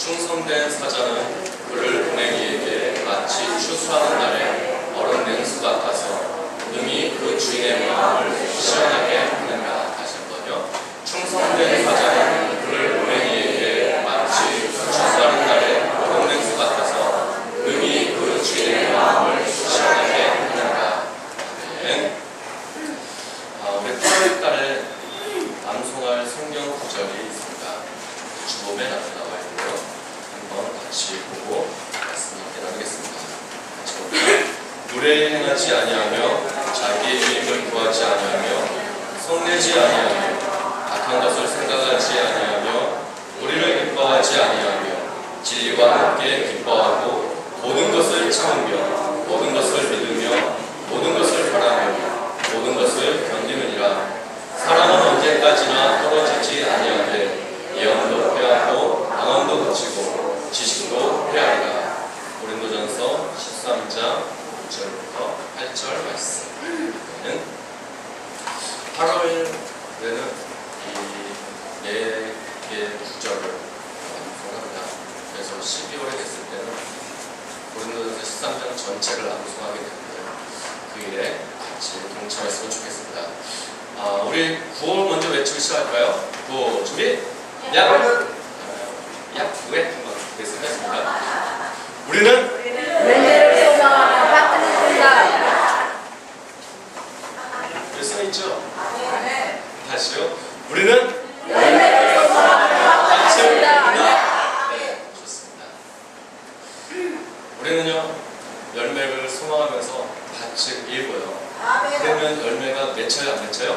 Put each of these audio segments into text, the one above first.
충성된 사자는 그를 보낸 이에게 마치 추수하는 날에 얼음 냉수 같아서 능히 그 주인의 마음을 시원하게 하는가. 다시 한번요. 충성된 사자는 그를 보낸 이에게 마치 추수하는 날에 얼음 냉수 같아서 능히 그 주인의 마음을 시원하게 하는가. 네. 우리 8월 달에 암송할 성경 구절이 있습니다. 주범에 나와 있고요. 한번 같이 보고 말씀 함께 나누겠습니다. 같이 볼까요? 무례히 행하지 아니하며 자기의 유익을 구하지 아니하며 성내지 아니하며 악한 것을 생각하지 아니하며 우리를 기뻐하지 아니하며 진리와 함께 기뻐하고 모든 것을 참으며 모든 것을 믿으며 모든 것을 바라며 모든 것을 견디느니라. 사람은 언제까지나 떨어지지 아니하되 예언도 회하고 방언도 그치고 지식도 회하리라. 고린도전서 13장 6절부터 8절 말씀. 8월에는 이 4개 구절을 암송합니다. 그래서 12월에 됐을 때는 고린도전서 13장 전체를 암송하게 되는데요. 그 일에 같이 동참했으면 좋겠습니다. 우리 구호 먼저 외치고 시작할까요? 구호 준비! 약! 왜? 한번 하겠습니다. 우리는 은혜를 소망하며 받는 자다. 쓰여있죠? 다시요. 우리는 은혜를 소망하며 받는 자다. 네, 좋습니다. 우리는요, 열매를 소망하면서 밭을 일궈요. 그러면 열매가 맺혀요, 안 맺혀요?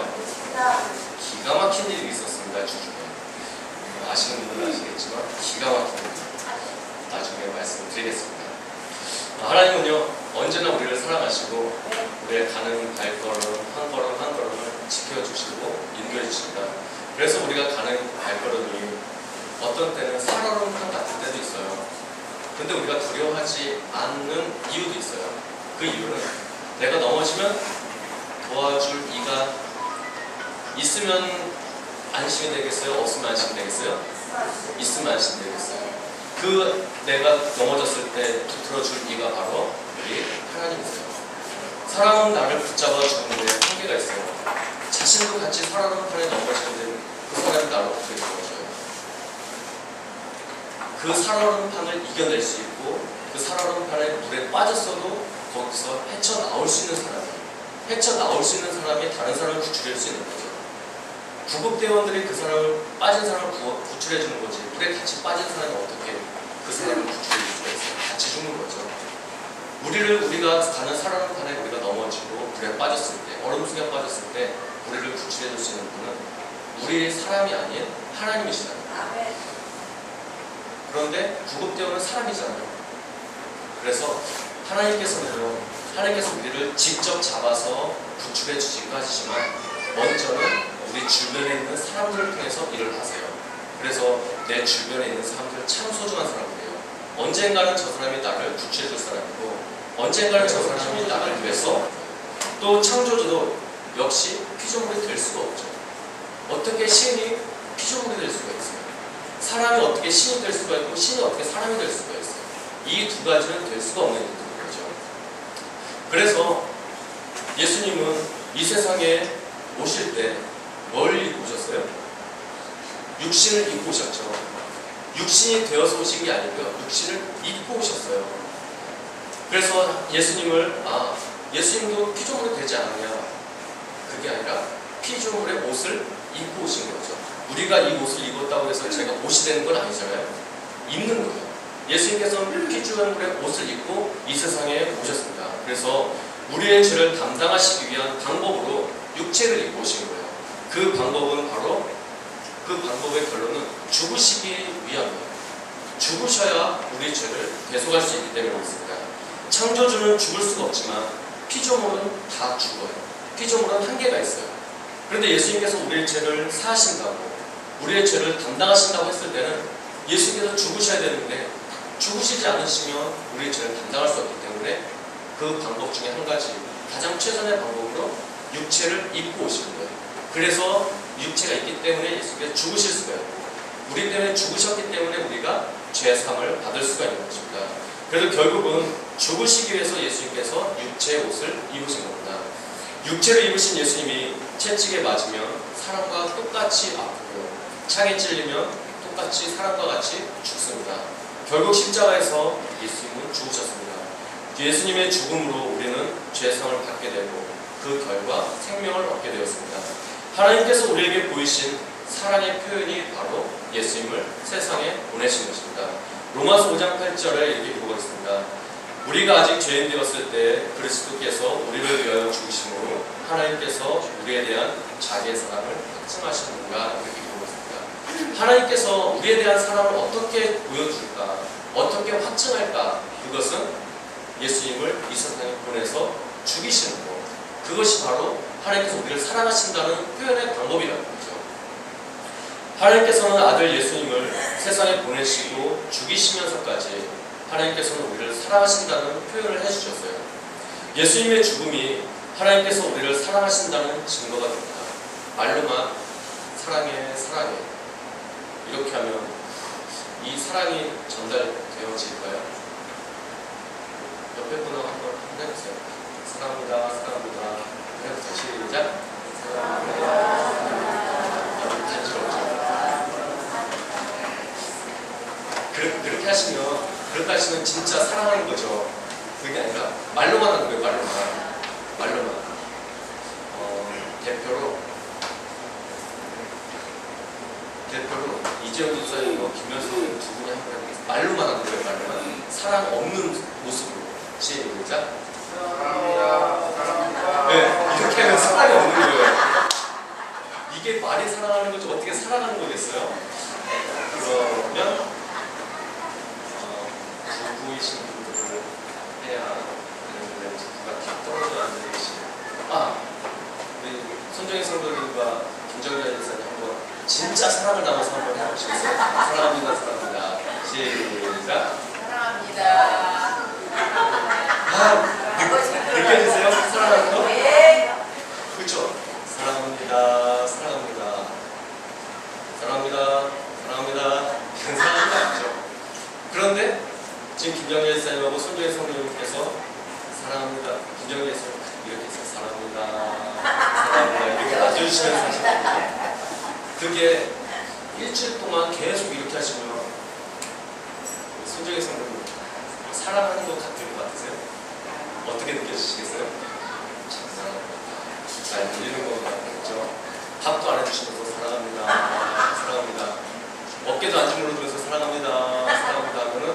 기가 막힌 일이 있었습니다, 주중에. 아시는 분들은 아시겠지만 기가 막힌 일. 나중에 말씀드리겠습니다. 하나님은요, 언제나 우리를 사랑하시고 우리의 가는 발걸음 한 걸음 한 걸음을 지켜주시고 인도해 주십니다. 그래서 우리가 가는 발걸음이 어떤 때는 살얼음판 같은 때도 있어요. 근데 우리가 두려워하지 않는 이유도 있어요. 그 이유는 내가 넘어지면 도와줄 이가 있으면 안심이 되겠어요? 없으면 안심이 되겠어요? 있으면 안심이 되겠어요. 그 내가 넘어졌을 때 붙들어줄 이가 바로 우리 하나님이세요. 사람은 나를 붙잡아 주는데 한계가 있어요. 자신도 같이 살얼음판에 넘어지는데 그 사람이 나를 어떻게 도와줘요? 그 살얼음판을 이겨낼 수 있고 그 살얼음판에 물에 빠졌어도 거기서 헤쳐나올 수 있는 사람이, 헤쳐나올 수 있는 사람이 다른 사람을 구출할 수 있는 거죠. 구급대원들이 그 사람을, 빠진 사람을 구출해 주는 거지, 물에 같이 빠진 사람이 어떻게 그 사람을 구출해 줄 수가 있어요? 같이 죽는 거죠. 우리가 가는 살얼음판에 우리가 넘어지고 물에 빠졌을 때, 얼음 속에 빠졌을 때 우리를 구출해 줄 수 있는 분은 우리 사람이 아닌 하나님이시잖아요. 그런데 구급대원은 사람이잖아요. 그래서 하나님께서 우리를 직접 잡아서 구출해 주시기도 하시지만 먼저는 우리 주변에 있는 사람들을 통해서 일을 하세요. 그래서 내 주변에 있는 사람들은 참 소중한 사람들이에요. 언젠가는 저 사람이 나를 구출해 줄 사람이고 언젠가는 저 사람이 나를 위해서, 또 창조주도 역시 피조물이 될 수가 없죠. 어떻게 신이 피조물이 될 수가 있어요? 사람이 어떻게 신이 될 수가 있고 신이 어떻게 사람이 될 수가 있어요? 이 두 가지는 될 수가 없는 거죠. 그래서 예수님은 이 세상에 오실 때 뭘 입고 오셨어요? 육신을 입고 오셨죠. 육신이 되어서 오신 게 아니고요. 육신을 입고 오셨어요. 그래서 예수님도 피조물이 되지 않느냐? 그게 아니라 피조물의 옷을 입고 오신 거죠. 우리가 이 옷을 입었다고 해서 제가 옷이 되는 건 아니잖아요. 입는 거예요. 예수님께서는 피조물의 옷을 입고 이 세상에 오셨습니다. 그래서 우리의 죄를 담당하시기 위한 방법으로 육체를 입고 오신 거예요. 그 방법은 바로, 그 방법의 결론은 죽으시기 위함이에요. 죽으셔야 우리 죄를 대속할 수 있기 때문에 그렇습니다. 창조주는 죽을 수가 없지만 피조물은 다 죽어요. 피조물은 한계가 있어요. 그런데 예수님께서 우리의 죄를 사하신다고, 우리의 죄를 담당하신다고 했을 때는 예수님께서 죽으셔야 되는데 죽으시지 않으시면 우리의 죄를 담당할 수 없기 때문에 그 방법 중에 한 가지, 가장 최선의 방법으로 육체를 입고 오시는 거예요. 그래서 육체가 있기 때문에 예수님께서 죽으실 수가 있고, 우리 때문에 죽으셨기 때문에 우리가 죄 죄사함을 받을 수가 있는 것입니다. 그래서 결국은 죽으시기 위해서 예수님께서 육체의 옷을 입으신 겁니다. 육체를 입으신 예수님이 채찍에 맞으면 사람과 똑같이 아프고 창에 찔리면 똑같이 사람과 같이 죽습니다. 결국 십자가에서 예수님은 죽으셨습니다. 예수님의 죽음으로 우리는 죄상을 받게 되고 그 결과 생명을 얻게 되었습니다. 하나님께서 우리에게 보이신 사랑의 표현이 바로 예수님을 세상에 보내신 것입니다. 로마서 5장 8절에 이렇게 기록하고 있습니다. 우리가 아직 죄인 되었을 때 그리스도께서 우리를 위하여 죽으심으로 하나님께서 우리에 대한 자기의 사랑을 확증하시는가 이렇게 기록하고 있습니다. 하나님께서 우리에 대한 사랑을 어떻게 보여줄까, 어떻게 확증할까, 그것은 예수님을 이 세상에 보내서 죽이시는 것, 그것이 바로 하나님께서 우리를 사랑하신다는 표현의 방법이라는 거죠. 하나님께서는 아들 예수님을 세상에 보내시고 죽이시면서까지 하나님께서는 우리를 사랑하신다는 표현을 해주셨어요. 예수님의 죽음이 하나님께서 우리를 사랑하신다는 증거가 됩니다. 말로만 사랑해 사랑해 이렇게 하면 이 사랑이 전달되어질까요? 옆에 분하고 한번 해보세요. 사랑합니다 사랑합니다 해보세요. 시작. 사랑합니다. 그렇게 하시면 진짜 사랑하는 거죠. 그게 아니라 말로만 하는 거예요. 말로만. 대표로 이재용 집사님과 김현수 두 분이 한 번 해보겠습니다. 말로만 하는 거예요. 말로만. 사랑 없는 모습으로. 시작. 사랑합니다. 네, 이렇게 하면 사랑이 없는 거예요. 이게 말이 사랑하는 거지 어떻게 사랑하는 거겠어요? 그러면 부부이신 분들을 해야 되는데 부부가 다 떨어져 앉아 계시고 우리 손정희 성도님과 김정자 집사님 한번 진짜 사랑을 담아서 한번 해보시겠어요? 사랑합니다 사랑합니다 시작. 사랑합니다. 느껴지세요? 사랑하는 거? 네. 그렇죠? 사랑합니다 사랑합니다 사랑합니다 사랑합니다 이런 사랑이 아니죠. 그런데 지금 김정재 집사님하고 손정희 성도님께서 사랑합니다 김정재 집사님 이렇게 해서 사랑합니다 이렇게 맞춰주시면서 하시거든요. 그게 일주일 동안 계속 이렇게 하시면 손정희 성도님 사랑하는 것 같은 것 같으세요? 어떻게 느껴지시겠어요? 잘 들리는 것 같겠죠? 밥도 안 해주시면서 사랑합니다 사랑합니다 어깨도 안 주물러주면서 사랑합니다 사랑합니다 하면은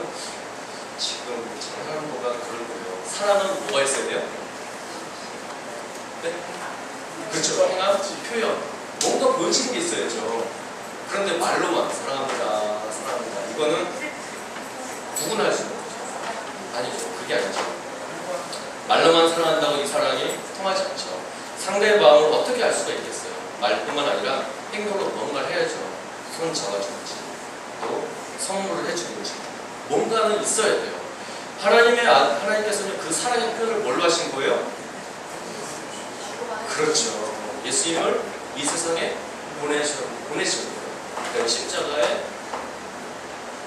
지금 사랑하는 거가 그런 거예요. 사랑은 뭐가 있어야 돼요? 네? 그렇죠. 행함, 표현 뭔가 보여지는 게 있어야죠. 그런데 말로만 사랑합니다 사랑합니다 이거는 누구나 할 수 있는 거죠. 아니죠. 그게 아니죠. 말로만 사랑한다고 이 사랑이 통하지 않죠. 상대의 마음을 어떻게 알 수가 있겠어요? 말뿐만 아니라 행동으로 뭔가를 해야죠. 손 잡아주는지 또 선물을 해주는지 뭔가는 있어야 돼요. 하나님께서는 그 사랑의 표현을 뭘로 하신 거예요? 그렇죠. 예수님을 이 세상에 보내신 거예요. 그러니까 십자가에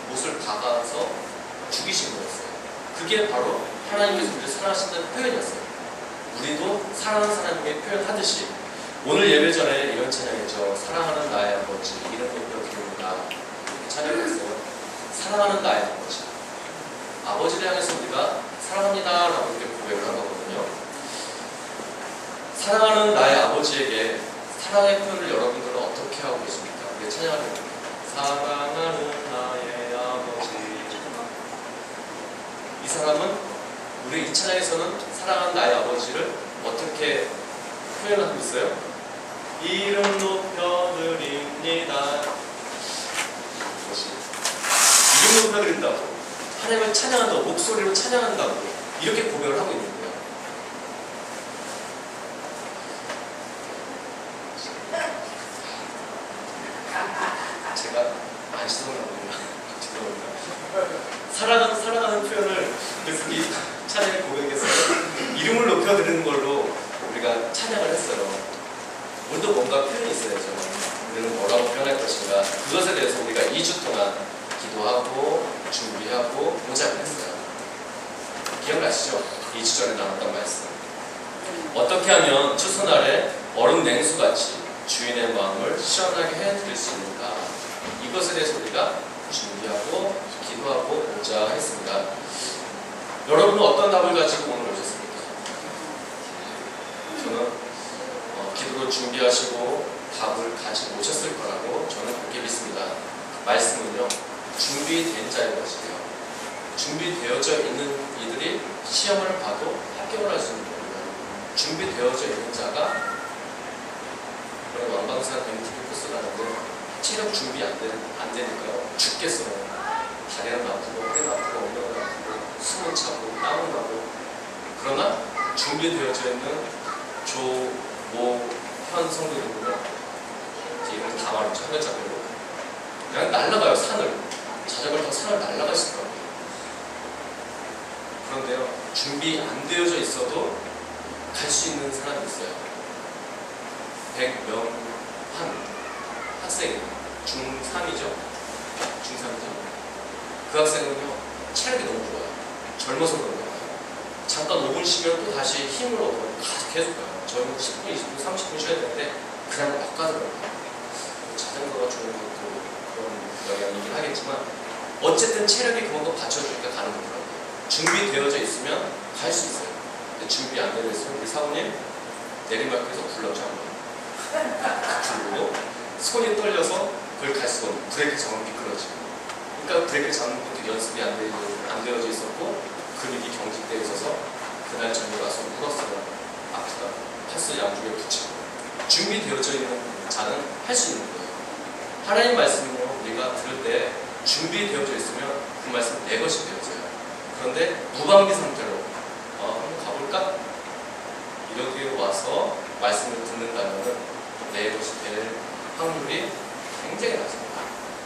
못을 박아서 죽이신 거였어요. 그게 바로 하나님께서 우리를 사랑하신다는 표현이었어요. 우리도 사랑하는 사람에게 표현하듯이 오늘 예배 전에 이런 찬양이죠. 사랑하는 나의 아버지 이런 것도 드립니다. 이렇게 찬양했어요. 사랑하는 나의 아버지. 아버지를 향해서 우리가 사랑합니다 라고 이렇게 고백을 한 거거든요. 사랑하는 나의 아버지에게 사랑의 표현을 여러분들은 어떻게 하고 계십니까? 우리 찬양하는 거예요. 사랑하는 나의 아버지. 이 사람은 우리 이 찬양에서는 사랑하는 나의 아버지를 어떻게 표현하고 있어요? 이름 높여드립니다. 이름 높여드린다고 하나님을 찬양한다고 목소리로 찬양한다고 이렇게 고백을 하고 있는 거예요. 제가 안 시선하거든요. 죄송합니다. 사랑하는 표현을 그래서 이 찬양의 고백에서 이름을 높여드리는 걸로 우리가 찬양을 했어요. 우리도 뭔가 표현이 있어야죠. 우리는 뭐라고 표현할 것인가. 그것에 대해서 우리가 2주 동안 기도하고 준비하고 오자 그랬어요. 기억나시죠? 2주 전에 나눴던 말씀. 어떻게 하면 추수날에 얼음 냉수같이 주인의 마음을 시원하게 해드릴 수 있는가, 이것에 대해서 우리가 준비하고 기도하고 오자 했습니다. 여러분은 어떤 답을 가지고 오늘 오셨습니까? 저는 기도로 준비하시고 답을 가지고 오셨을 거라고 저는 그렇게 믿습니다. 말씀은요, 준비된 자의 것이에요. 준비되어져 있는 이들이 시험을 봐도 합격을 할 수 있는 겁니다. 준비되어져 있는 자가, 왕방산 벤티비 코스 가는데 체력 준비 안 되니까요, 죽겠어요. 다리는 아프고 허리는 아프고 엉덩이는 아프고 숨은 차고 땀은 나고. 그러나 준비되어져 있는 조, 모, 현 성도들은요, 이름을 다 말했죠. 한글자별로 그냥 날아가요. 산을, 자전거를 타고 산을 날아갈 수 있더라고요. 그런데요, 준비 안 되어져 있어도 갈 수 있는 사람이 있어요. 백명환 학생이 중3이죠. 그 학생은요, 체력이 너무 좋아요. 젊어서 그런 거예요. 잠깐 5분 쉬면 또 다시 힘을 얻고 계속 가요. 저희는 10분, 20분, 30분 쉬어야 되는데 그냥 막 가더라고요. 자전거가 좋은 것도 그런 영향이긴 하겠지만 어쨌든 체력이 그만큼 받쳐주니까 가는 거더라고요. 준비되어져 있으면 갈 수 있어요. 근데 준비 안 되어 있으면 우리 사모님 내리막에서 굴렀죠. 그리고 손이 떨려서 그걸 갈 수가 없는, 브레이크 잡으면 미끄러지고. 그러니까 브레이크 잡는 것도 연습이 안 되어져 있었고 근육이 경직되어 있어서 그날 저녁에 와서 울었어요. 아프다. 파스 양쪽에 붙이고. 준비되어져 있는 자는 할 수 있는 거예요. 하나님 말씀으로 우리가 들을 때 준비되어져 있으면 그 말씀 내 것이 되어져요. 그런데 무방비 상태로 한번 가볼까? 이렇게 와서 말씀을 듣는다면 내 것이 될 확률이 굉장히 낮습니다.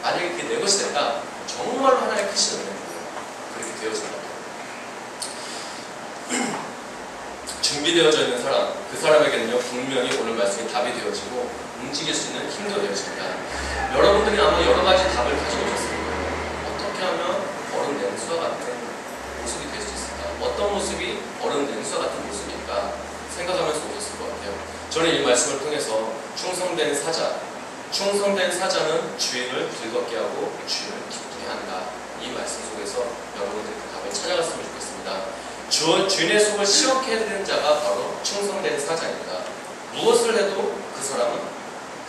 만약에 그게 내 것이 된다, 정말로 하나의 크신 은혜입니다. 그렇게 되어진다. 준비되어져 있는 사람, 그 사람에게는요, 분명히 오늘 말씀이 답이 되어지고 움직일 수 있는 힘도 되어집니다. 여러분들이 아마 여러 가지 답을 가지고 오셨을 거예요. 어떻게 하면 얼음 냉수와 같은 모습이 될 수 있을까? 어떤 모습이 얼음 냉수와 같은 모습일까? 생각하면서 오셨을 것 같아요. 저는 이 말씀을 통해서 충성된 사자는 주인을 즐겁게 하고 주인을 기쁘게 한다. 이 말씀 속에서 여러분들이 그 답을 찾아갔으면 좋겠습니다. 주인의 속을 시원케 해드리는 자가 바로 충성된 사자입니다. 무엇을 해도 그 사람은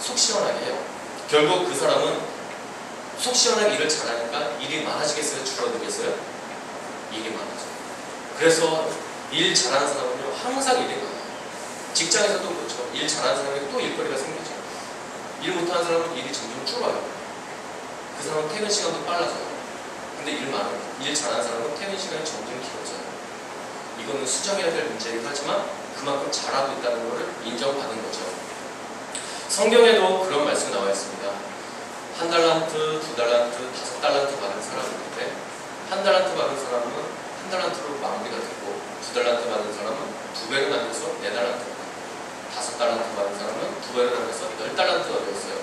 속 시원하게 해요. 결국 그 사람은 속 시원하게 일을 잘하니까 일이 많아지겠어요? 줄어들겠어요? 일이 많아져요. 그래서 일 잘하는 사람은요, 항상 일이 많아요. 직장에서도 그렇죠. 일 잘하는 사람에게 또 일거리가 생기죠. 일 못하는 사람은 일이 점점 줄어요. 그 사람은 퇴근 시간도 빨라져요. 근데 일 잘하는 사람은 퇴근 시간이 점점 길어져요. 이거는 수정해야 될 문제이긴 하지만 그만큼 잘하고 있다는 것을 인정받는 거죠. 성경에도 그런 말씀이 나와 있습니다. 1달란트, 2달란트, 5달란트 받은 사람이 있는데 1달란트 받은 사람은 1달란트로 마무리가 되고 2달란트 받은 사람은 2배로 나눠서 4달란트, 5달란트 받은 사람은 2배로 나눠서 10달란트가 되었어요.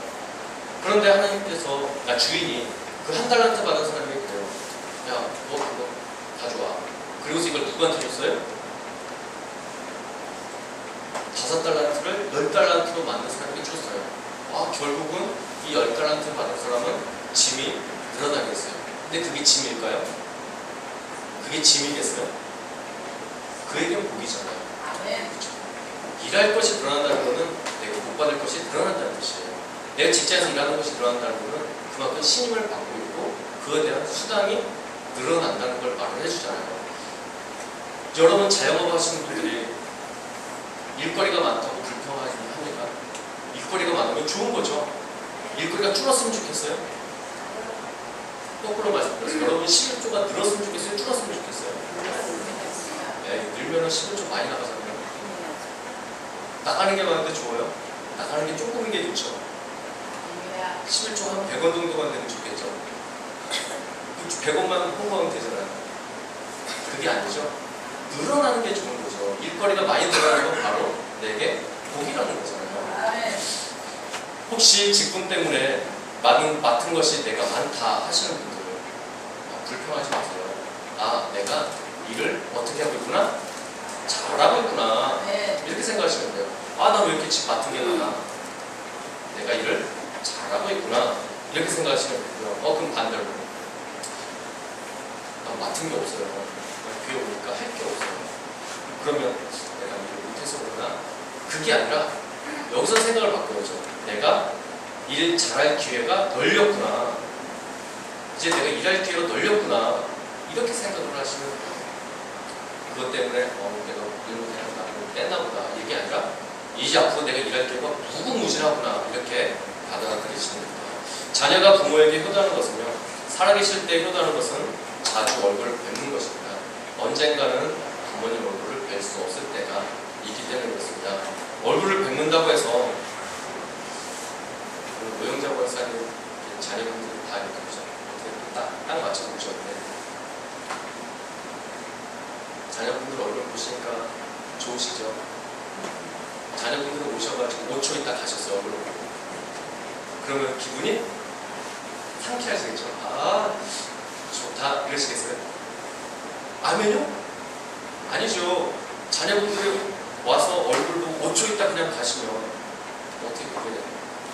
그런데 하나님께서, 주인이 그 1달란트 받은 사람이 그래요. 야, 너 그거 가져와. 그리고서 이걸 누구한테 줬어요? 5달란트를 10달란트로 만든 사람에게 줬어요. 결국은 이 10달란트 받은 사람은 짐이 늘어나겠어요. 근데 그게 짐일까요? 그게 짐이겠어요? 그에겐 복이잖아요. 그렇죠? 일할 것이 늘어난다는 것은 내가 못 받을 것이 늘어난다는 뜻이에요. 내가 직장에서 일하는 것이 늘어난다는 것은 그만큼 신임을 받고 있고 그에 대한 수당이 늘어난다는 걸 말을 해주잖아요. 여러분 자영업 하시는 분들이 일거리가 많다고 불평합니까? 일거리가 많으면 좋은 거죠. 일거리가 줄었으면 좋겠어요? 거꾸로 말씀드렸어요. 여러분 11조가 늘었으면 좋겠어요? 줄었으면 좋겠어요? 네, 늘면 11조 많이 나가잖아요. 나가는 게 많은데 좋아요? 나가는 게 조금인 게 좋죠. 11조 한 100원 정도만 되면 좋겠죠. 100원만 홍보하면 되잖아요. 그게 아니죠. 늘어나는 게 좋은 거죠. 일거리가 많이 늘어나는 건 바로 내게 복이라는 거잖아요. 혹시 직분 때문에 맡은 것이 내가 많다 하시는 분들, 불평하지 마세요. 아, 내가 일을 어떻게 하고 있구나? 잘하고 있구나. 네. 이렇게 생각하시면 돼요. 아, 나 왜 이렇게 집 맡은 게 많아? 내가 일을 잘하고 있구나. 이렇게 생각하시면 되고요. 그럼 반대로. 나 맡은 게 없어요. 교회 오니까 할 게 없어요. 그러면 내가 일을 못해서 그러나? 그게 아니라 여기서 생각을 바꿔야죠. 내가 일 잘할 기회가 널렸구나. 이제 내가 일할 기회가 널렸구나. 이렇게 생각을 하시면 돼요. 그것 때문에 내가 일 못해서 뺐나 보다. 이게 아니라 이제 앞으로 내가 일할 기회가 무궁무진하구나. 이렇게 받아들이시면 됩니다. 자녀가 부모에게 효도하는 것은요. 살아계실 때 효도하는 것은 자주 얼굴을 뵙는 것입니다. 언젠가는 부모님 얼굴을 뵐 수 없을 때가 있기 때문에 그렇습니다. 얼굴을 뵙는다고 해서 노영자 권사님 자녀분들이 다 이렇게 보죠. 어떻게 딱 맞춰보죠. 자녀분들 얼굴 보시니까 좋으시죠? 자녀분들 오셔가지고 5초 있다 가셨어요. 얼굴 보고. 그러면 기분이 상쾌하시겠죠? 아, 좋다. 이러시겠어요? 아멘요? 아니죠. 자녀분들이 와서 얼굴 보고 5초 있다 그냥 가시면 어떻게 기분이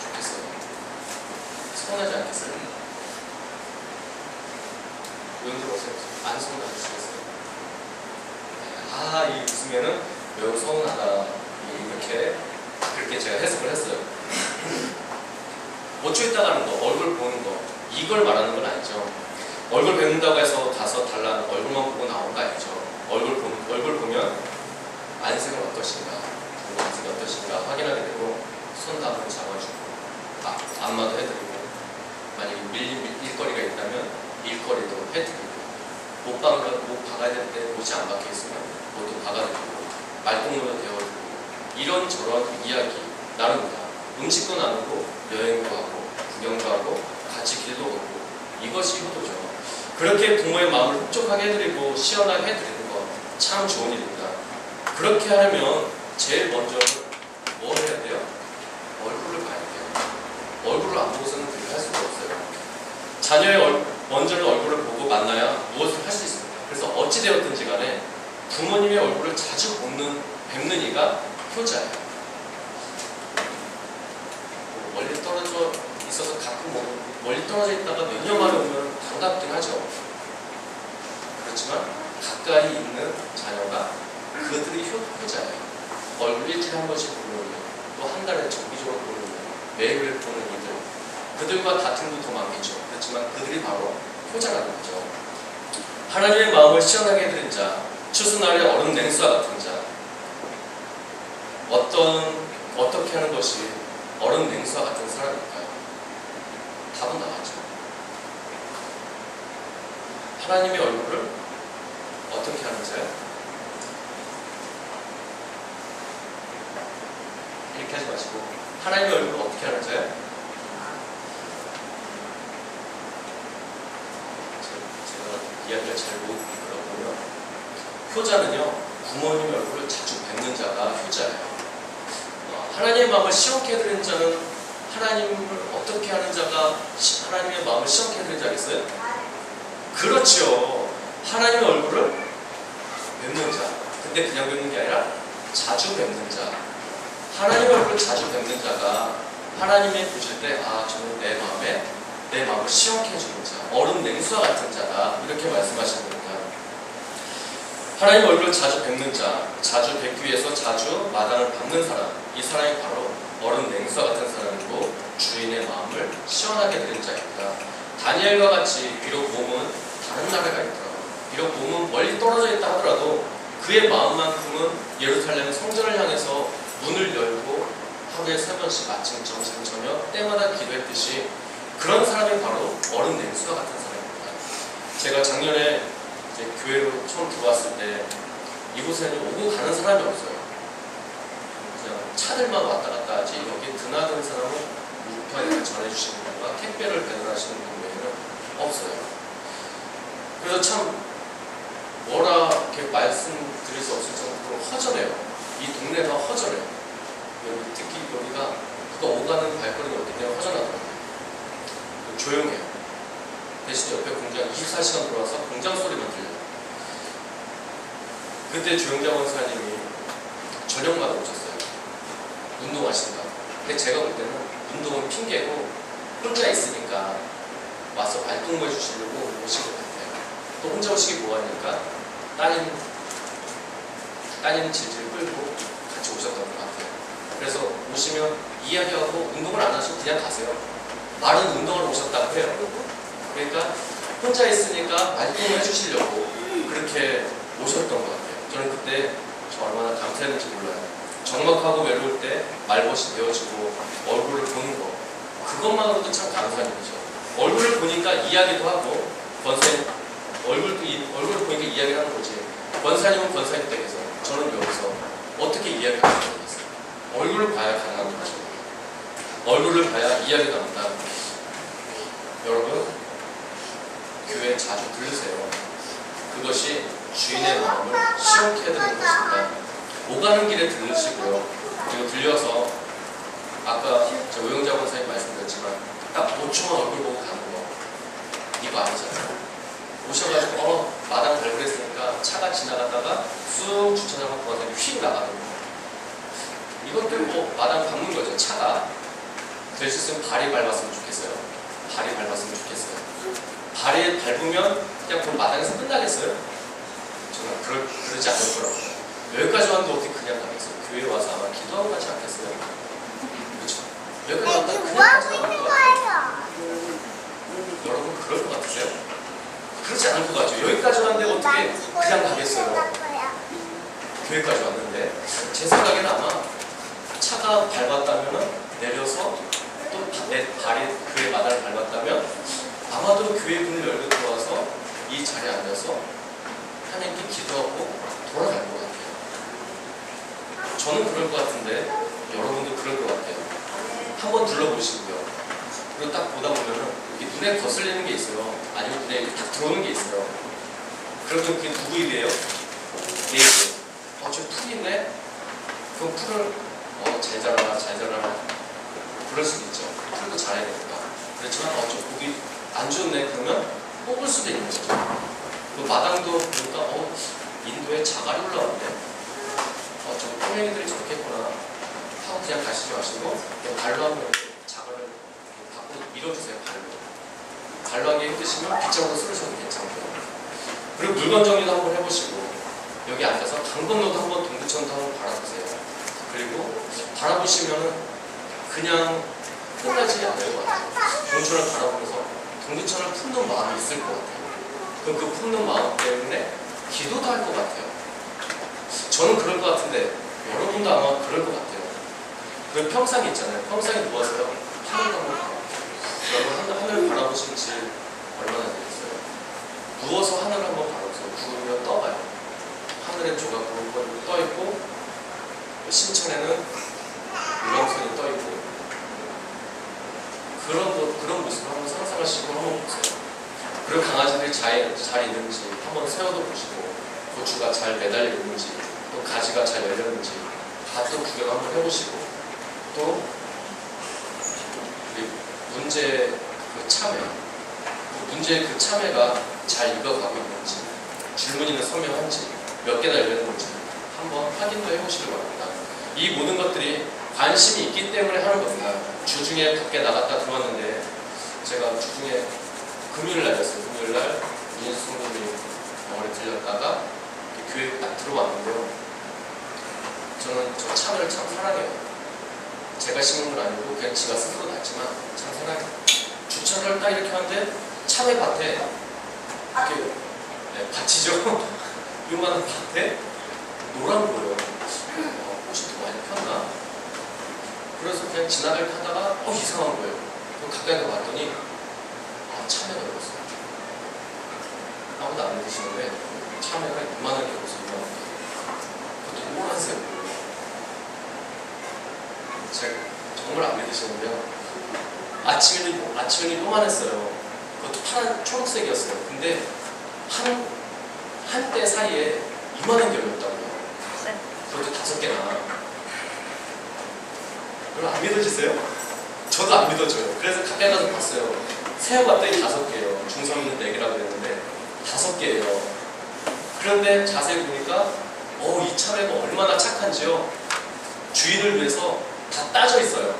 좋겠어요? 서운하지 않겠어요? 왜 그러세요? 안 서운하시겠어요? 아, 이 웃으면은 매우 서운하다. 이렇게 그렇게 제가 해석을 했어요. 5초 있다 가는 거, 얼굴 보는 거, 이걸 말하는 건 아니죠. 얼굴 뵙는다고 해서 가서 달라는 얼굴만 보고 나온 거 아니죠. 얼굴 보면 안색은 어떠신가, 안색이 어떠신가 확인하게 되고 손도 한번 잡아주고 안마도 해드리고 만약에 밀린 일거리가 있다면 일거리도 해드리고 못 박아야 될 때 못이 안 박혀 있으면 못도 박아드리고 말동무도 되어주고 이런저런 이야기 나눕니다. 음식도 나누고 여행도 하고 구경도 하고 같이 길도 걷고 이것이 효도죠. 그렇게 부모의 마음을 흡족하게 해드리고 시원하게 해드리는 것 참 좋은 일입니다. 그렇게 하려면 제일 먼저 뭘 해야 돼요? 얼굴을 봐야 돼요. 얼굴을 안 보고서는 그렇게 할 수가 없어요. 자녀의 먼저는 얼굴을 보고 만나야 무엇을 할 수 있습니다. 그래서 어찌되었든지 간에 부모님의 얼굴을 자주 뵙는 이가 효자예요. 멀리 떨어져 있어서 가끔 멀리 떨어져 있다가 몇 년 만에 오면 반갑긴 하죠. 그렇지만 가까이 있는 자녀가 그들이 효자예요. 얼굴 일주일에 한 번씩 보는 일, 또 한 달에 정기적으로 보는 일, 매일 보는 일들, 그들과 다툼도 더 많겠죠. 그렇지만 그들이 바로 효자라는 거죠. 하나님의 마음을 시원하게 해드린 자, 추수날의 얼음 냉수와 같은 자, 어떻게 하는 것이 얼음 냉수와 같은 사람일까요? 답은 나왔죠. 하나님의 얼굴을 어떻게 하는 자요? 이렇게 하지 마시고 하나님의 얼굴을 어떻게 하는 자요? 제가 이야기를 잘 못 들어보면 효자는요 부모님의 얼굴을 자주 뵙는 자가 효자예요. 하나님의 마음을 시원케 해드리는 자는 하나님을 어떻게 하는 자가 하나님의 마음을 시원케 해드리는 자겠어요? 그렇죠. 하나님의 얼굴을 뵙는 자. 근데 그냥 뵙는 게 아니라 자주 뵙는 자. 하나님의 얼굴을 자주 뵙는 자가 하나님이 보실 때 저는 내 마음을 시원케 해주는 자, 얼음 냉수와 같은 자다. 이렇게 말씀하시는 겁니다. 하나님의 얼굴을 자주 뵙는 자, 자주 뵙기 위해서 자주 마당을 밟는 사람, 이 사람이 바로 얼음 냉수와 같은 사람이고 주인의 마음을 시원하게 드리는 자입니다. 다니엘과 같이 비록 몸은 다른 나라가 있더라도 비록 몸은 멀리 떨어져 있다 하더라도 그의 마음만큼은 예루살렘 성전을 향해서 문을 열고 하루에 3번씩 아침, 점심, 저녁 때마다 기도했듯이 그런 사람이 바로 얼음 냉수와 같은 사람입니다. 제가 작년에 이제 교회로 처음 들어왔을 때 이곳에는 오고 가는 사람이 없어요. 그냥 차들만 왔다 갔다 하지 여기 드나드는 사람은 물품을 전해주시는 분과 택배를 배달하시는 분 외에는 없어요. 그래서 참 뭐라 이렇게 말씀드릴 수 없을 정도로 허전해요. 이 동네가 허전해요. 여기 특히 여기가 누가 오가는 발걸음이 없기 때문에 허전하더라고요. 조용해요. 대신 옆에 공장 24시간 돌아와서 공장 소리만 들려요. 그때 조영자 원사님이 저녁마다 오셨어요. 운동하신다. 근데 제가 볼 때는 운동은 핑계고 혼자 있으니까 와서 발동해 주시려고 오신 것 같아요. 또 혼자 오시기 뭐하니까 따님 질질 끌고 같이 오셨던 것 같아요. 그래서 오시면 이야기하고 운동을 안 하시고 그냥 가세요. 말은 운동을 오셨다고 해요. 그러니까 혼자 있으니까 발동을 해주시려고 그렇게 오셨던 것 같아요. 저는 그때 저 얼마나 감사했는지 몰라요. 적막하고 외로울 때 말벗이 되어지고 얼굴을 보는 거, 그것만으로도 참 감사한 일이죠. 얼굴을 보니까 이야기도 하고, 권사님 얼굴을 보니까 이야기를 하는 거지. 권사님은 권사님 댁에서, 저는 여기서 어떻게 이야기할 수 있겠어요? 얼굴을 봐야 가능한 거죠. 얼굴을 봐야 이야기가 나온다. 여러분, 교회 자주 들으세요. 그것이 주인의 마음을 시원케 해드리는 것입니다. 오가는 길에 들으시고요. 그리고 들려서 아까 저 오영자 권사님 말씀드렸지만 딱 5초만 얼굴 보고 가는 거, 이거 아니잖아요. 오셔가지고 마당 발굴했으니까 차가 지나가다가 쑥 주차장을 권사님이 휙 나가는 거, 이것도 뭐 마당 밟는 거죠. 차가 될 수 있으면 발이 밟았으면 좋겠어요. 발이 밟았으면 좋겠어요. 발이 밟으면 그냥 그 마당에서 끝나겠어요? 저는 그러지 않을 거라고요. 여기까지 왔는데 어떻게 그냥 가겠어요? 교회 와서 아마 기도하고 가지 않겠어요? 그렇죠? 여기까지 왔는데 그냥 가지 않을 것 같아요. 여러분 그럴 것 같으세요? 그렇지 않을 것 같죠? 여기까지 왔는데 어떻게 그냥 가겠어요? 교회까지 왔는데 제 생각에는 아마 차가 밟았다면 내려서 또 내 발이 교회 마당을 밟았다면 아마도 교회 문을 열고 들어와서 이 자리에 앉아서 하나님께 기도하고 돌아갈 것 같아요. 저는 그럴 것 같은데 여러분도 그럴 것 같아요. 한번 둘러보시고요. 그리고 딱 보다 보면은 이렇게 눈에 거슬리는 게 있어요. 아니면 눈에 이렇게 딱 들어오는 게 있어요. 그러면 그게 누구 일이에요? 내 일이에요. 저 풀 있네? 그럼 풀을 잘 자라라 잘 자라라 그럴 수도 있죠. 풀도 잘해야 되니까. 그렇지만 저 보기 안 좋네 그러면 뽑을 수도 있는 거죠. 그 마당도 보니까 인도에 자갈이 올라왔네. 저 꼬맹이들이 저렇게 했구나 하고 그냥 가시지 마시고 그냥 발로 한번 자갈을 밖으로 밀어주세요. 발로 하기 힘드시면 빗장으로 쓸으셔도 괜찮고요. 그리고 물건 정리도 한번 해보시고 여기 앉아서 강 건너도 한번 동두천도 한번 바라보세요. 그리고 바라보시면은 그냥 끝나지 않을 것 같아요. 동천을 바라보면서 동두천을 품는 마음이 있을 것 같아요. 그럼 그 품는 마음 때문에 기도도 할 것 같아요. 저는 그럴 것 같은데 여러분도 아마 그럴 것 같아요. 그 평상이 있잖아요. 평상에 누워서요. 하늘을 한번 바라보세요. 여러분 하늘을 바라보신 지 얼마나 되겠어요? 누워서 하늘을 한번 바라보세요. 구름이 떠가요. 하늘에 조각구름 떠있고 신천에는 유람선이 떠있고 그런 모습을 한번 상상하시고 한번 보세요. 그리고 강아지들이 잘 있는지 한번 세워도 보시고 고추가 잘 매달려 있는지 또 가지가 잘 열렸는지 다 또 구경 한번 해보시고 또 문제 그 참외가 잘 익어가고 있는지 줄무늬는 선명한지 몇 개나 열렸는지 한번 확인도 해보시기 바랍니다. 이 모든 것들이 관심이 있기 때문에 하는 겁니다. 주중에 밖에 나갔다 들어왔는데 제가 주중에 금요일날이었어요. 금요일날 민수님이 병원에 들렸다가 교회에 딱 들어왔는데요. 저는 저 참외를 참 사랑해요. 제가 심은 건 아니고 그냥 지가 스스로 났지만 참 사랑해요. 주차를 딱 이렇게 하는데 참외 밭에 이렇게 밭이죠. 요만한 밭에 노란 거예요. 꽃이 또 많이 폈나? 그래서 그냥 지나갈 때 하다가 이상한 거예요. 그럼 가까이 가봤더니 참외가 열었어요. 아무도 안 믿으시는데 참외가 이만하게 열어서 유명합니다. 그것도 노란색으로. 제가 정말 안 믿으시는데요. 아침에는 요만했어요. 그것도 파란 초록색이었어요. 근데 한때 사이에 이만한 게 열렸다고요. 그것도 5개나. 그럼 안 믿어지세요? 저도 안 믿어져요. 그래서 가까이 가서 봤어요. 새우가 또 5개예요. 중성인은 4개라고 그랬는데 5개예요. 그런데 자세히 보니까 이 참외가 얼마나 착한지요. 주인을 위해서 다 따져 있어요.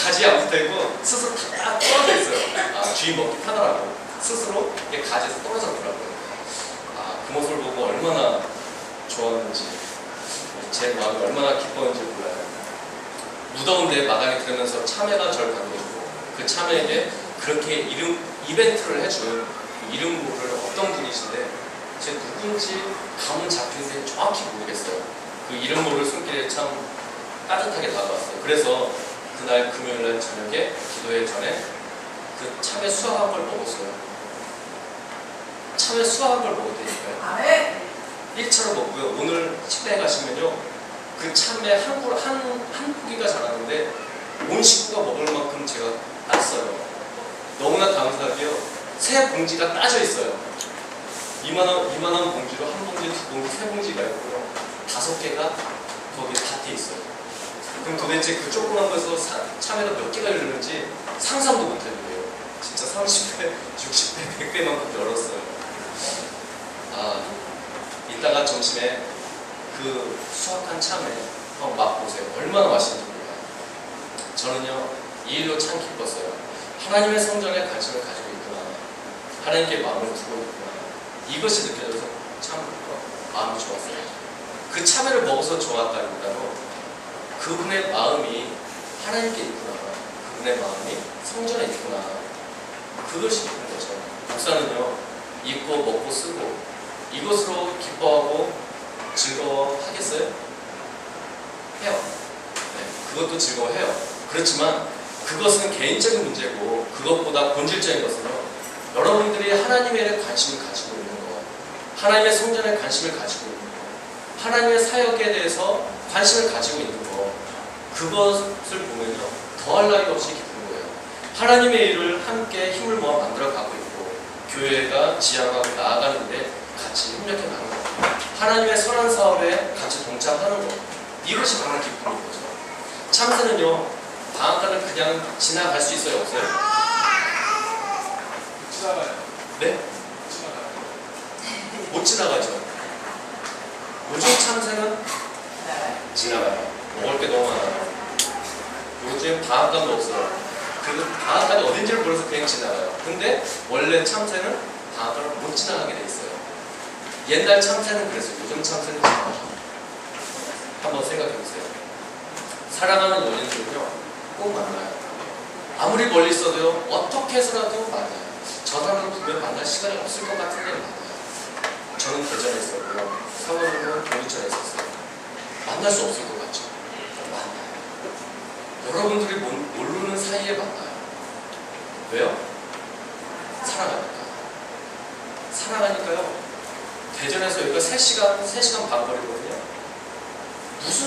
가지 안 붙어있고 스스로 다 떨어져 있어요. 주인 먹기 편하라고 스스로 이게 가지에서 떨어졌더라고요. 그 모습을 보고 얼마나 좋았는지, 제 마음이 얼마나 기뻤는지 몰라요. 무더운데 마당에 들으면서 참외가 절 반겨주고, 그 참외에게 그렇게 이벤트를 해준 이름 모를 어떤 분이신데 제 누군지 감은 잡히는데 정확히 모르겠어요. 그 이름 모를 손길에 참 따뜻하게 다가왔어요. 그래서 그날 금요일날 저녁에 기도회 전에 그 참외 수확한 걸 먹었어요. 참외 수확한 걸 먹었다니까요. 아멘. 1차로 먹고요. 오늘 식당에 가시면요, 그 참외 한 포기가 자랐는데 온 식구가 먹을 만큼 제가 땄어요. 너무나 감사하게요. 새 봉지가 따져 있어요. 이만한 봉지로 한 봉지, 두 봉지, 세 봉지가 있고요. 5개가 거기 밭에 있어요. 그럼 도대체 그 조그만 거에서 참외가 몇 개가 열리는지 상상도 못할 거예요. 진짜 30배, 60배, 100배만큼 열었어요. 이따가 점심에 그 수확한 참외 한번 맛보세요. 얼마나 맛있는지 몰라요. 저는요, 이 일로 참 기뻤어요. 하나님의 성전에 관심을 가지고 있구나. 하나님께 마음을 두고 있구나. 이것이 느껴져서 참 마음이 좋았어요. 그 참외를 먹어서 좋았다기보다도 그분의 마음이 하나님께 있구나. 그분의 마음이 성전에 있구나. 그것이 기쁜 거죠. 목사는요, 입고 먹고 쓰고 이것으로 기뻐하고 즐거워하겠어요? 해요. 네, 그것도 즐거워해요. 그렇지만 그것은 개인적인 문제고, 그것보다 본질적인 것은요, 여러분들이 하나님에 관심을 가지고 있는 것, 하나님의 성전에 관심을 가지고 있는 것, 하나님의 사역에 대해서 관심을 가지고 있는 것, 그것을 보면요, 더할 나위 없이 기쁜 거예요. 하나님의 일을 함께 힘을 모아 만들어가고 있고, 교회가 지향하고 나아가는데 같이 협력해 나가는 것, 하나님의 선한 사업에 같이 동참하는 것, 이것이 정말 기쁨인 거죠. 참새는요, 방앗간을 그냥 지나갈 수 있어요, 없어요? 지나가요. 네? 지나가요. 못 지나가죠. 요즘 참새는 지나가요. 먹을 게 너무 많아요. 요즘 방앗간도 없어요. 그래도 방앗간이 어딘지를 몰라서 그냥 지나가요. 근데 원래 참새는 방앗간을 못 지나가게 돼 있어요. 옛날 참새는 그랬어요. 요즘 참새는 지나가요. 한번 생각해보세요. 사랑하는 연인들은요, 꼭 만나요. 아무리 멀리 있어도요, 어떻게 해서라도 만나요. 저 사람은 분명 만날 시간이 없을 것 같은데 만나요. 저는 대전에 있었고요, 사모님은 동두천에 있었어요. 만날 수 없을 것 같죠? 만나요. 여러분들이 모르는 사이에 만나요. 왜요? 사랑하니까. 사랑하니까요. 대전에서 여기가 3시간 반 거리거든요. 무슨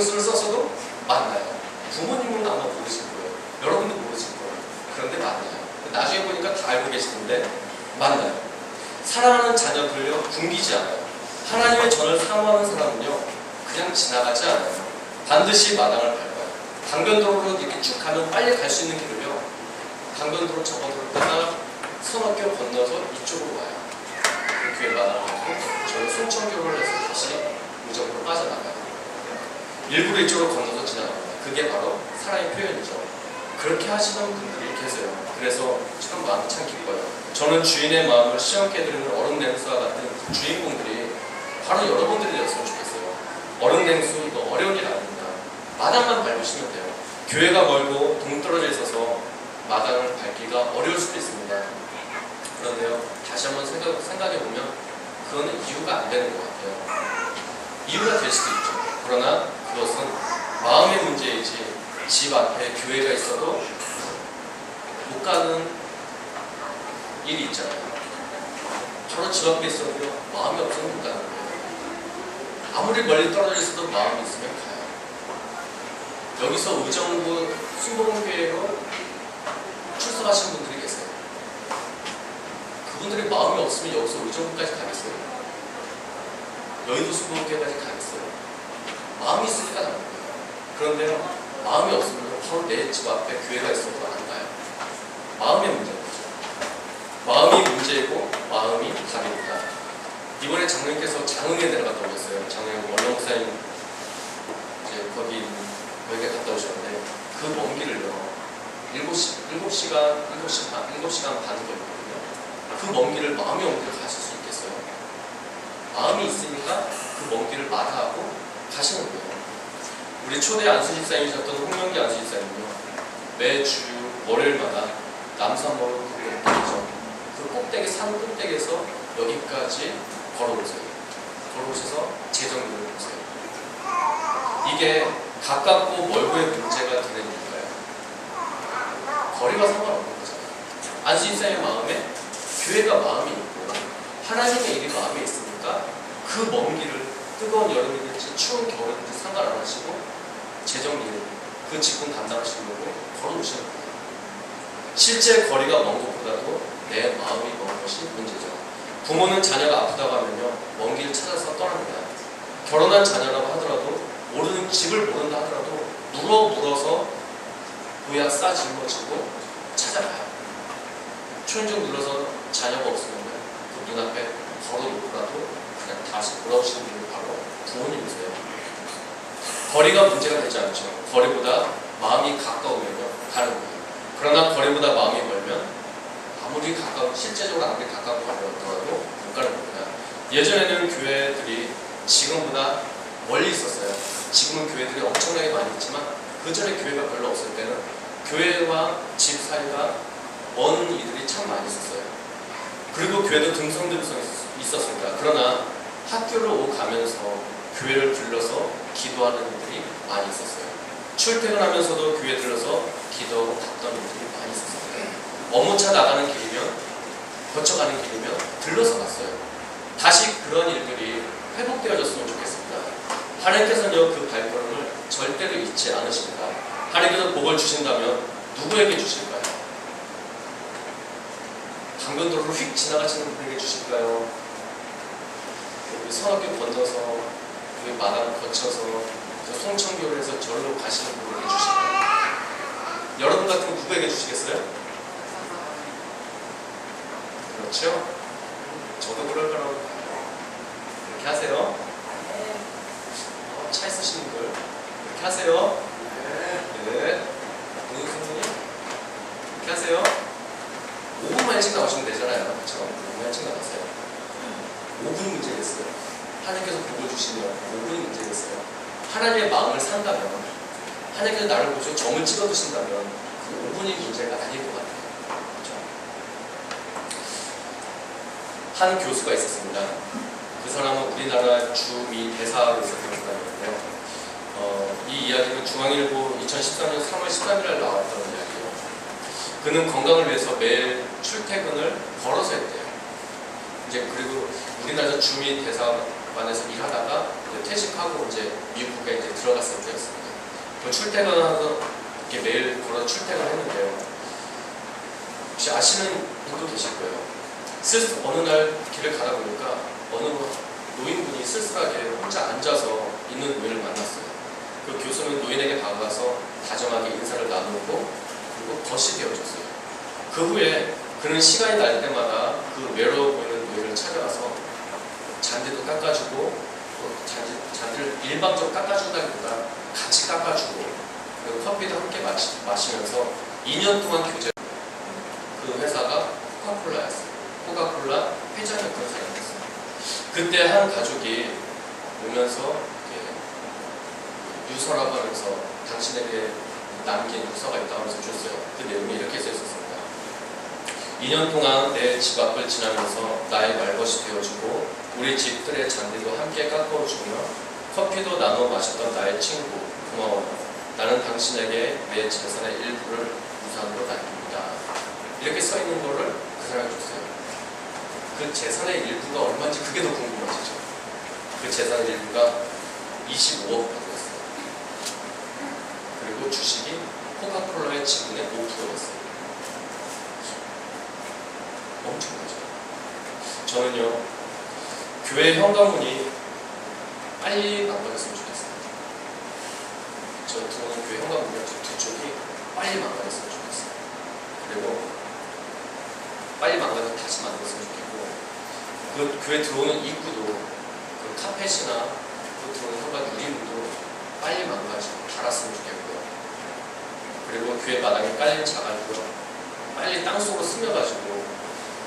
수를 써서도 만나요. 부모님은 아마 모르실 거예요. 여러분도 모르실 거예요. 그런데 만나요. 나중에 보니까 다 알고 계시는데 만나요. 사랑하는 자녀들요, 굶기지 않아요. 하나님의 전을 사모하는 사람은요, 그냥 지나가지 않아요. 반드시 마당을 밟아요. 강변도로로 이렇게 쭉 가면 빨리 갈 수 있는 길을요, 강변도로 접어들을 때나 서너 교 건너서 이쪽으로 와요. 그 교회 마당을 밟고 저희 순천교를 해서 다시 무정으로 빠져나가요. 일부러 이쪽으로 건너서 지나갑니다. 그게 바로 사랑의 표현이죠. 그렇게 하시는 분들이 계세요. 그래서 참 마음이 참 기뻐요. 저는 주인의 마음을 시험케 해드리는 얼음 냉수와 같은 그 주인공들이 바로 여러분들이었으면 좋겠어요. 얼음 냉수 이거 어려운 일 아닙니다. 마당만 밟으시면 돼요. 교회가 멀고 동떨어져 있어서 마당을 밟기가 어려울 수도 있습니다. 그런데요, 다시 한번 생각해보면 그거는 이유가 안 되는 것 같아요. 이유가 될 수도 있죠. 그러나 그것은 마음의 문제이지, 집 앞에 교회가 있어도 못 가는 일이 있잖아요. 저는 집 앞에 있어도요, 마음이 없으면 못 가는 거예요. 아무리 멀리 떨어져 있어도 마음이 있으면 가요. 여기서 의정부 순복음교회로 출석하신 분들이 계세요. 그분들이 마음이 없으면 여기서 의정부까지 가겠어요? 여의도 순복음교회까지 가겠어요? 마음이 있으니까 가는 거예요. 그런데요, 마음이 없으면 바로 내 집 앞에 교회가 있어도 안 가요. 마음의 문제인 거죠. 마음이 문제이고 마음이 답입니다. 이번에 장로님께서 장흥에 내려갔다 오셨어요. 장흥 원로 목사님 이제 거기에 갔다 오셨는데 그 먼 길을요 7시간 반 걸리거든요. 그 먼 길을 마음이 없는데 가실 수 있겠어요? 마음이 있으니까 그 먼 길을 마다하고 가시는 거예요. 우리 초대 안수집사님이셨던 홍명기 안수집사님은요 매주 월요일마다 남산마을 꼭대기죠. 그 꼭대기 산 꼭대기에서 여기까지 걸어오세요. 걸어오셔서 재정비를 보세요. 이게 가깝고 멀고의 문제가 되는 이유가요. 거리가 상관없는 거잖아요. 안수집사의 마음에 교회가 마음이 있고 하나님의 일이 마음에 있으니까 그 먼 길을 뜨거운 여름이든지 추운 겨울이든지 상관 안 하시고 재정비를 그 직분 담당하시려고 걸어오시는 거예요. 실제 거리가 먼 것보다도 내 마음이 먼 것이 문제죠. 부모는 자녀가 아프다고 하면요 먼 길을 찾아서 떠납니다. 결혼한 자녀라고 하더라도 모르는 집을 모른다 하더라도 물어서 보약 싸 짊어지고 찾아가요. 초인종 눌러서 자녀가 없으면 그 눈앞에 걸어놓고라도 그냥 다시 돌아오시는 분이 바로 부모님이세요. 거리가 문제가 되지 않죠. 거리보다 마음이 가까우면요 가는 거예요. 그러나 거리보다 마음이 멀면 아무리 가까운 실제적으로 아무리 가까운 거리였더라도 못 가는 겁니다. 예전에는 교회들이 지금보다 멀리 있었어요. 지금은 교회들이 엄청나게 많이 있지만 그 전에 교회가 별로 없을 때는 교회와 집 사이가 먼 이들이 참 많이 있었어요. 그리고 교회도 듬성듬성 있었습니다. 그러나 학교를 오고 가면서 교회를 들러서 기도하는 이들이 많이 있었어요. 출퇴근하면서도 교회 들러서 기도하고 갔던 이들이 많이 있었어요. 업무차 나가는 길이면 거쳐가는 길이면 들러서 갔어요. 다시 그런 일들이 회복되어졌으면 좋겠습니다. 하나님께서는요 그 발걸음을 절대로 잊지 않으십니다. 하나님께서 복을 주신다면 누구에게 주실까요? 강변도로를 휙 지나가시는 분에게 주실까요? 여기 선악교 건너서 여기 마당 거쳐서 송천교를 해서 절로 가시는 분에게 주실까요? 여러분 같은 누구에게 주시겠어요? 그렇죠? 저도 그럴 거라고 봐요. 그렇게 하세요. 차 있으신 분들 그렇게 하세요. 네. 문수님 그렇게 하세요. 5분만 일찍 나오시면 되잖아요. 그렇죠? 5분만 일찍 나가세요. 5분이 문제겠어요. 하나님께서 복을 주시면 5분이 문제겠어요. 하나님의 마음을 산다면 하나님께서 나를 보시고 점을 찍어두신다면 그 5분이 문제가 아닐 것 같아요. 한 교수가 있었습니다. 그 사람은 우리나라 주미 대사로 있었던 사람인데요. 이 이야기는 중앙일보 2014년 3월 13일에 나왔던 이야기예요. 그는 건강을 위해서 매일 출퇴근을 걸어서 했대요. 이제 그리고 우리나라 주미 대사관에서 일하다가 이제 퇴직하고 이제 미국에 이제 들어갔을 때였습니다. 그 출퇴근하면서 이렇게 매일 걸어 출퇴근을 했는데요. 혹시 아시는 분도 계실 거예요. 어느 날 길을 가다 보니까 어느 노인분이 쓸쓸하게 혼자 앉아서 있는 노인을 만났어요. 그 교수는 노인에게 다가가서 다정하게 인사를 나누고 그리고 덫이 되어줬어요. 그 후에 그는 시간이 날 때마다 그 외로워 보이는 노인을 찾아가서 잔디도 깎아주고 잔디를 일방적으로 깎아준다기보다 같이 깎아주고 그리고 커피도 함께 마시면서 2년 동안 교제를 그 회사가 코카콜라였어요. 코카콜라 회장이 그런 사람이었어요. 그때 한 가족이 오면서 유서라고 하면서 당신에게 남긴 유서가 있다고 하면서 줬어요. 그 내용이 이렇게 써 있었습니다. 2년 동안 내 집 앞을 지나면서 나의 말벗이 되어주고 우리 집들의 잔디도 함께 깎아주며 커피도 나눠 마셨던 나의 친구 고마워요. 나는 당신에게 내 재산의 일부를 무상으로 남깁니다. 이렇게 써 있는 거를 그 사람이 줬어요. 그 재산의 일부가 얼마인지 그게 더 궁금하시죠? 그 재산의 일부가 25억 정도였어요. 그리고 주식이 코카콜라의 지분의 5%였어요. 엄청나죠? 저는요, 교회 현관문이 빨리 망가졌으면 좋겠어요. 저는 교회 현관문이 두 쪽이 빨리 망가졌으면 좋겠어요. 그리고 빨리 망가져서 다시 만들었으면 좋겠고, 그 교회 들어오는 입구도 그 카펫이나 그 들어오는 현관 유리문도 빨리 망가지고 닳았으면 좋겠고요. 그리고 교회 마당에 깔린 자갈도 빨리 땅속으로 스며가지고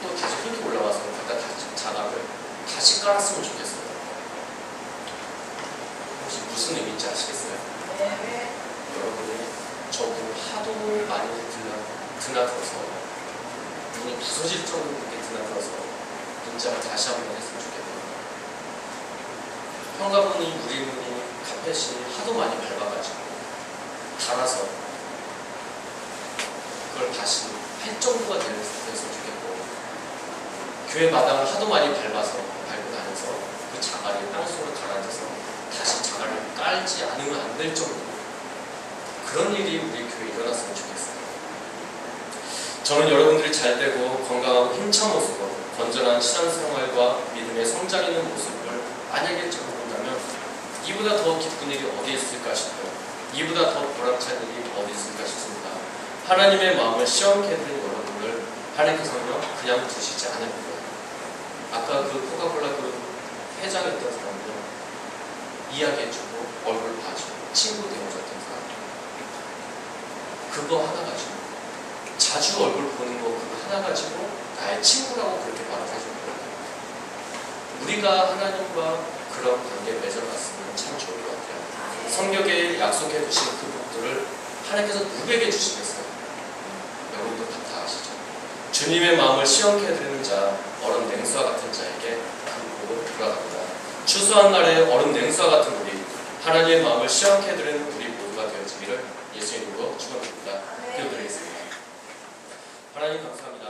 또 다시 흙이 올라와서 갖다 자갈을 다시 깔았으면 좋겠어요. 혹시 무슨 의미인지 아시겠어요? 네. 여러분이 저도 하도 많이 드나들어서 눈이 부서질 정도로 그렇게 드나들어서 문장을 다시 한번 했으면 좋겠고요. 현관문이, 유리문이, 카펫이 하도 많이 밟아가지고 닳아서 그걸 다시 할 정도가 됐으면 좋겠고, 교회 마당을 하도 많이 밟고 다녀서 그 자갈이 땅속으로 가라앉아서 다시 자갈을 깔지 않으면 안 될 정도, 그런 일이 우리 교회에 일어났으면 좋겠어요. 저는 여러분들이 잘 되고 건강하고 힘찬 모습으로 건전한 신앙생활과 믿음의 성장 있는 모습을 만약에 적어본다면 이보다 더 기쁜 일이 어디 있을까 싶어요. 이보다 더 보람찬 일이 어디 있을까 싶습니다. 하나님의 마음을 시험케 해드린 여러분들 하나님께서는 그냥 두시지 않을 거예요. 아까 그 코카콜라 그 회장했던 사람들 이야기해주고 얼굴 봐주고 친구 되어줬던 사람, 그거 하나 가지고 자주 얼굴 보는 거 그거 하나 가지고 나의 친구라고 그렇게 말을 해주는 거예요. 우리가 하나님과 그런 관계 맺어갔으면 참 좋을 것 같아요. 성경에 약속해 주신 그 복들을 하나님께서 누구에게 주시겠어요? 여러분도 다 아시죠? 주님의 마음을 시험케 해드리는 자, 얼음 냉수와 같은 자에게 그 복은 돌아갑니다. 추수한 날에 얼음 냉수와 같은 우리, 하나님의 마음을 시험케 해드리는 우리 모두가 되어지기를 예수의 이름으로 축원드립니다. 기도드리겠습니다. 하나님 감사합니다.